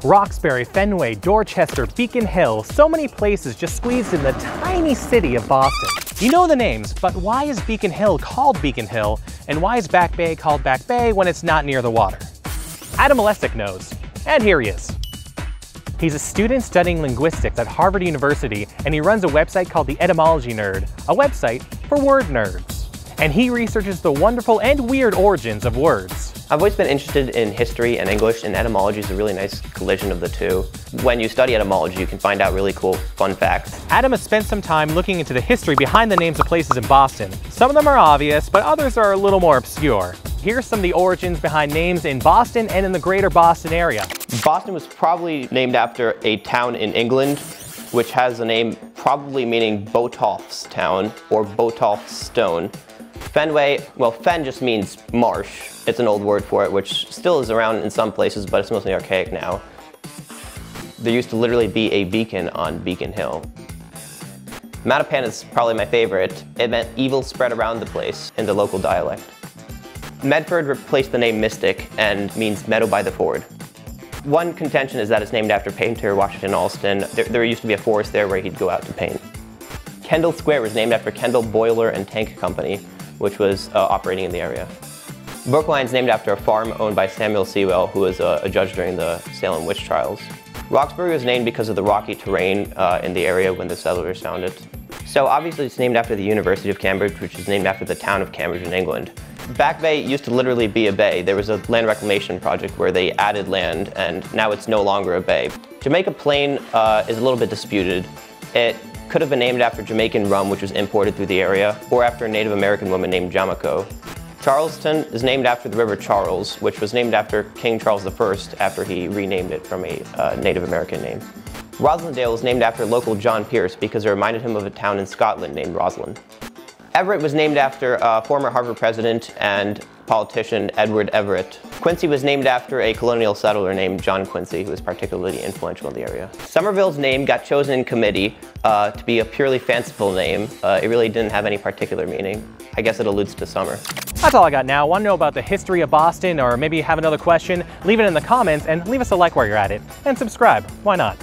Roxbury, Fenway, Dorchester, Beacon Hill, so many places just squeezed in the tiny city of Boston. You know the names, but why is Beacon Hill called Beacon Hill, and why is Back Bay called Back Bay when it's not near the water? Adam Molestik knows, and here he is. He's a student studying linguistics at Harvard University, and he runs a website called The Etymology Nerd, a website for word nerds. And he researches the wonderful and weird origins of words. I've always been interested in history and English, and etymology is a really nice collision of the two. When you study etymology, you can find out really cool, fun facts. Adam has spent some time looking into the history behind the names of places in Boston. Some of them are obvious, but others are a little more obscure. Here's some of the origins behind names in Boston and in the greater Boston area. Boston was probably named after a town in England, which has a name probably meaning Botolph's town or Botolph's stone. Fenway, well, fen just means marsh. It's an old word for it, which still is around in some places, but it's mostly archaic now. There used to literally be a beacon on Beacon Hill. Mattapan is probably my favorite. It meant evil spread around the place in the local dialect. Medford replaced the name Mystic and means meadow by the ford. One contention is that it's named after painter Washington Allston. There used to be a forest there where he'd go out to paint. Kendall Square was named after Kendall Boiler and Tank Company, which was operating in the area. Brookline's named after a farm owned by Samuel Sewall, who was a judge during the Salem Witch Trials. Roxbury was named because of the rocky terrain in the area when the settlers found it. So obviously it's named after the University of Cambridge, which is named after the town of Cambridge in England. Back Bay used to literally be a bay. There was a land reclamation project where they added land, and now it's no longer a bay. Jamaica Plain is a little bit disputed. It could have been named after Jamaican rum, which was imported through the area, or after a Native American woman named Jamico. Charleston is named after the River Charles, which was named after King Charles I after he renamed it from a Native American name. Roslindale is named after local John Pierce because it reminded him of a town in Scotland named Roslin. Everett was named after former Harvard president and politician Edward Everett. Quincy was named after a colonial settler named John Quincy, who was particularly influential in the area. Somerville's name got chosen in committee to be a purely fanciful name. It really didn't have any particular meaning. I guess it alludes to summer. That's all I got now. Want to know about the history of Boston, or maybe have another question? Leave it in the comments and leave us a like while you're at it. And subscribe. Why not?